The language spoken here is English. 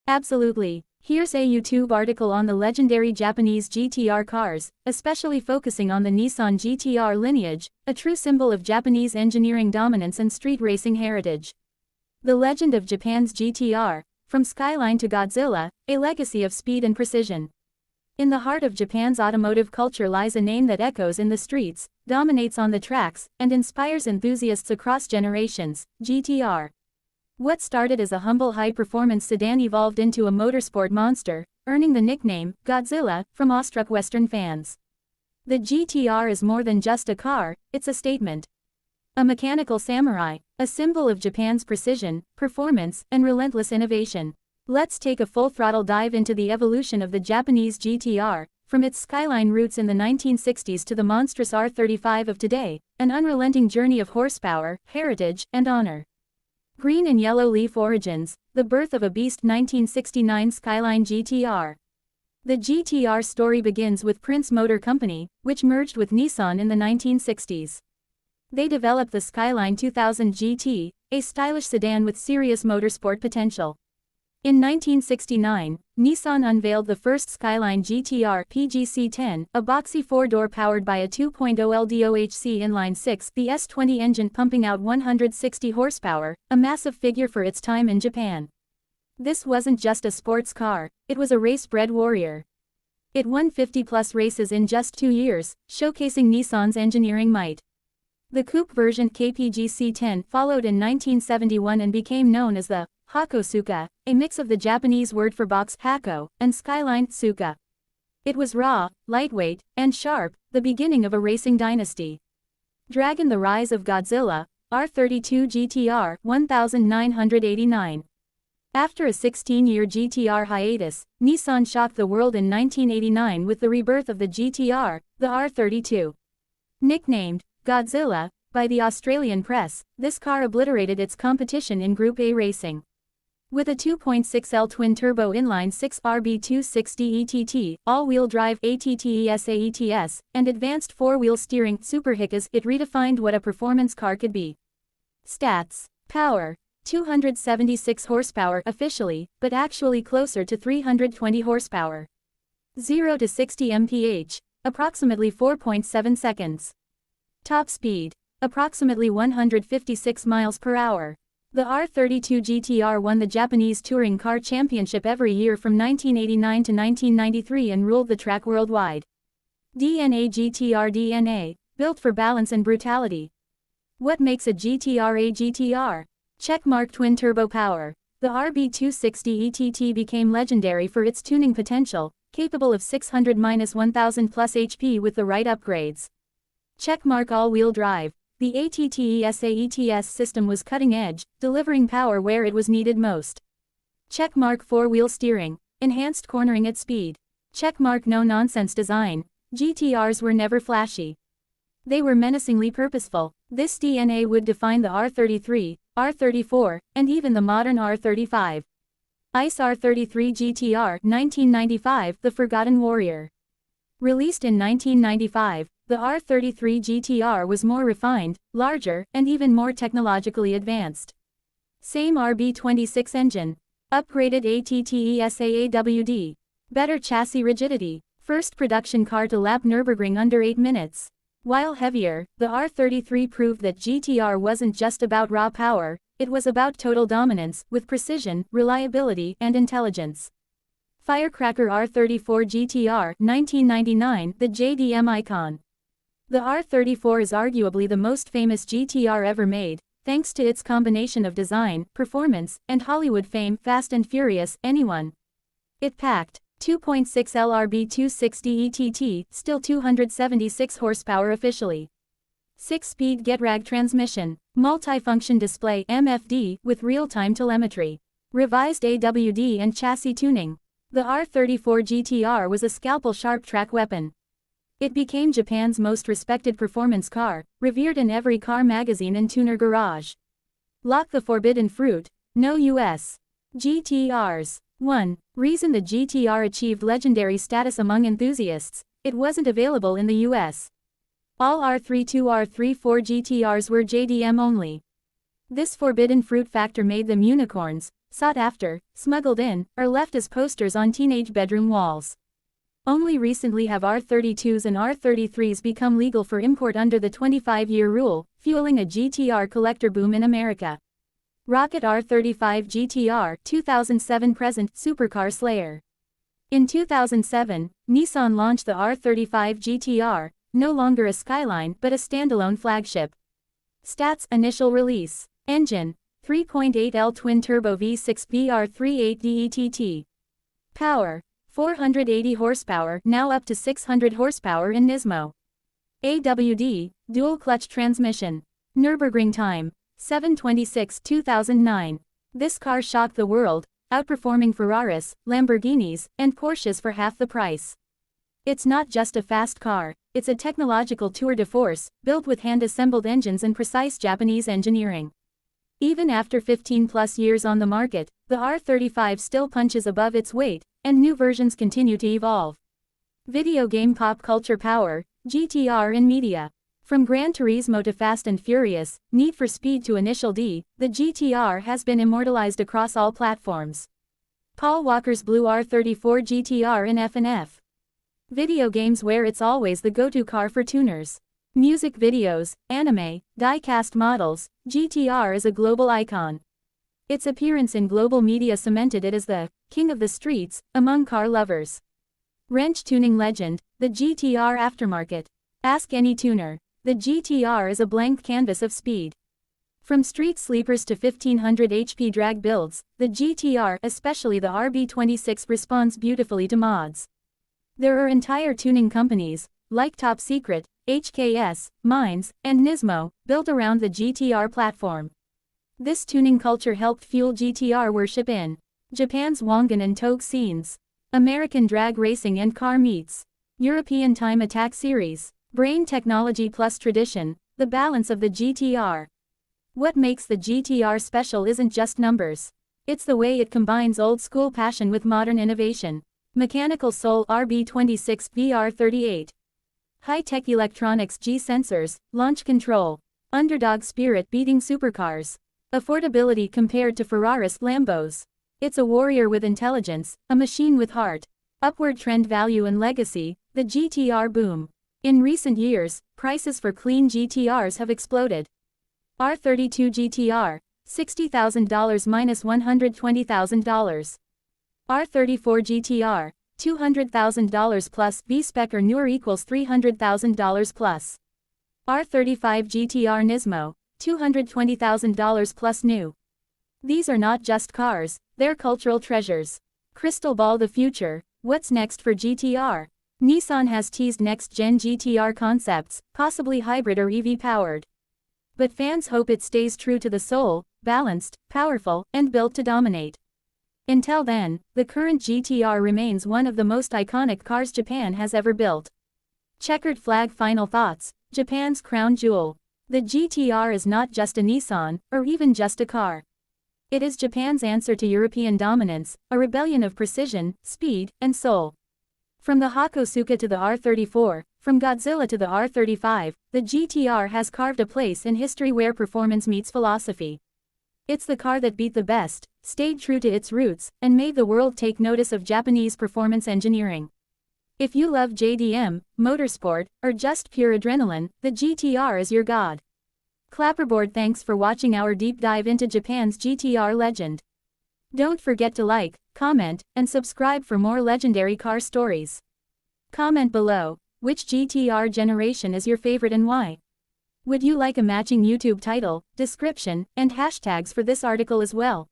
Absolutely. Here's a YouTube article on the legendary Japanese GT-R cars, especially focusing on the Nissan GT-R lineage, a true symbol of Japanese engineering dominance and street racing heritage. The legend of Japan's GT-R, from Skyline to Godzilla, a legacy of speed and precision. In the heart of Japan's automotive culture lies a name that echoes in the streets, dominates on the tracks, and inspires enthusiasts across generations: GT-R. What started as a humble high-performance sedan evolved into a motorsport monster, earning the nickname Godzilla from awestruck Western fans. The GT-R is more than just a car, it's a statement. A mechanical samurai, a symbol of Japan's precision, performance, and relentless innovation. Let's take a full-throttle dive into the evolution of the Japanese GT-R, from its Skyline roots in the 1960s to the monstrous R35 of today, an unrelenting journey of horsepower, heritage, and honor. Green and yellow leaf origins, the birth of a beast. 1969 Skyline GT-R. The GT-R story begins with Prince Motor Company, which merged with Nissan in the 1960s. They developed the Skyline 2000 GT, a stylish sedan with serious motorsport potential. In 1969, Nissan unveiled the first Skyline GT-R PGC-10, a boxy four-door powered by a 2.0 LDOHC inline-6, the S20 engine pumping out 160 horsepower, a massive figure for its time in Japan. This wasn't just a sports car, it was a race-bred warrior. It won 50-plus races in just 2 years, showcasing Nissan's engineering might. The coupe version KPGC-10 followed in 1971 and became known as the Hakosuka, a mix of the Japanese word for box Hako and Skyline Suka. It was raw, lightweight, and sharp, the beginning of a racing dynasty. Dragon: The Rise of Godzilla, R32 GT-R 1989. After a 16-year GT-R hiatus, Nissan shocked the world in 1989 with the rebirth of the GT-R, the R32. Nicknamed Godzilla by the Australian press, this car obliterated its competition in Group A racing. With a 2.6L twin-turbo inline-6 RB260 ETT, all-wheel drive ATTESAETS, and advanced four-wheel steering supercars, it redefined what a performance car could be. Stats: power, 276 horsepower officially, but actually closer to 320 horsepower. 0 to 60 mph, approximately 4.7 seconds. Top speed, approximately 156 miles per hour. The R32 GT-R won the Japanese Touring Car Championship every year from 1989 to 1993 and ruled the track worldwide. DNA: GT-R DNA, built for balance and brutality. What makes a GT-R a GT-R? Checkmark: twin-turbo power. The RB260 ETT became legendary for its tuning potential, capable of 600-1000 plus HP with the right upgrades. Checkmark: all-wheel drive. The ATTESAETS system was cutting-edge, delivering power where it was needed most. Checkmark: four-wheel steering, enhanced cornering at speed. Checkmark: no-nonsense design. GT-Rs were never flashy. They were menacingly purposeful. This DNA would define the R33, R34, and even the modern R35. ICE R33 GT-R 1995, the Forgotten Warrior. Released in 1995, the R33 GT-R was more refined, larger, and even more technologically advanced. Same RB26 engine. Upgraded ATTESAAWD. Better chassis rigidity. First production car to lap Nürburgring under 8 minutes. While heavier, the R33 proved that GT-R wasn't just about raw power, it was about total dominance, with precision, reliability, and intelligence. Firecracker R34 GT-R 1999, the JDM icon. The R34 is arguably the most famous GT-R ever made, thanks to its combination of design, performance, and Hollywood fame. Fast and Furious, anyone. It packed 2.6 LRB260 ETT, still 276 horsepower officially. 6-speed GetRag transmission, multifunction display MFD with real-time telemetry. Revised AWD and chassis tuning. The R34 GT-R was a scalpel-sharp track weapon. It became Japan's most respected performance car, revered in every car magazine and tuner garage. Lock the forbidden fruit, no US. GT-Rs. 1. Reason the GT-R achieved legendary status among enthusiasts: it wasn't available in the US. All R32 R34 GT-Rs were JDM only. This forbidden fruit factor made them unicorns, sought after, smuggled in, or left as posters on teenage bedroom walls. Only recently have R32s and R33s become legal for import under the 25-year rule, fueling a GT-R collector boom in America. Rocket R35 GT-R 2007 present supercar slayer. In 2007, Nissan launched the R35 GT-R, no longer a Skyline but a standalone flagship. Stats: initial release. Engine: 3.8L twin-turbo V6 BR38 DETT. Power: 480 horsepower, now up to 600 horsepower in Nismo. AWD: dual-clutch transmission. Nürburgring time: 7/26/2009. This car shocked the world, outperforming Ferraris, Lamborghinis, and Porsches for half the price. It's not just a fast car, it's a technological tour de force, built with hand-assembled engines and precise Japanese engineering. Even after 15+ years on the market, the R35 still punches above its weight, and new versions continue to evolve. Video game pop culture power, GT-R in media. From Gran Turismo to Fast and Furious, Need for Speed to Initial D, the GT-R has been immortalized across all platforms. Paul Walker's blue R34 GT-R in F&F. Video games where it's always the go-to car for tuners. Music videos, anime, die-cast models, GT-R is a global icon. Its appearance in global media cemented it as the king of the streets among car lovers. Wrench tuning legend, the GT-R aftermarket. Ask any tuner. The GT-R is a blank canvas of speed. From street sleepers to 1500 HP drag builds, the GT-R, especially the RB26, responds beautifully to mods. There are entire tuning companies, like Top Secret, HKS, Mines, and Nismo, built around the GT-R platform. This tuning culture helped fuel GT-R worship in Japan's Wangan and Toge scenes, American drag racing and car meets, European time attack series, brain technology plus tradition, the balance of the GT-R. What makes the GT-R special isn't just numbers. It's the way it combines old-school passion with modern innovation. Mechanical Soul RB26 VR38. High-tech electronics G-sensors, launch control. Underdog spirit beating supercars. Affordability compared to Ferraris Lambos. It's a warrior with intelligence, a machine with heart. Upward trend value and legacy, the GT-R boom. In recent years, prices for clean GT-Rs have exploded. R32 GT-R, $60,000 minus $120,000. R34 GT-R, $200,000 plus V-Spec or newer equals $300,000 plus. R35 GT-R Nismo, $220,000 plus new. These are not just cars, they're cultural treasures. Crystal ball the future, what's next for GT-R? Nissan has teased next-gen GT-R concepts, possibly hybrid or EV-powered. But fans hope it stays true to the soul, balanced, powerful, and built to dominate. Until then, the current GT-R remains one of the most iconic cars Japan has ever built. Checkered flag final thoughts, Japan's crown jewel. The GT-R is not just a Nissan, or even just a car. It is Japan's answer to European dominance, a rebellion of precision, speed, and soul. From the Hakosuka to the R34, from Godzilla to the R35, the GT-R has carved a place in history where performance meets philosophy. It's the car that beat the best, stayed true to its roots, and made the world take notice of Japanese performance engineering. If you love JDM, motorsport, or just pure adrenaline, the GT-R is your god. Clapperboard, thanks for watching our deep dive into Japan's GT-R legend. Don't forget to like, comment, and subscribe for more legendary car stories. Comment below, which GT-R generation is your favorite and why? Would you like a matching YouTube title, description, and hashtags for this article as well?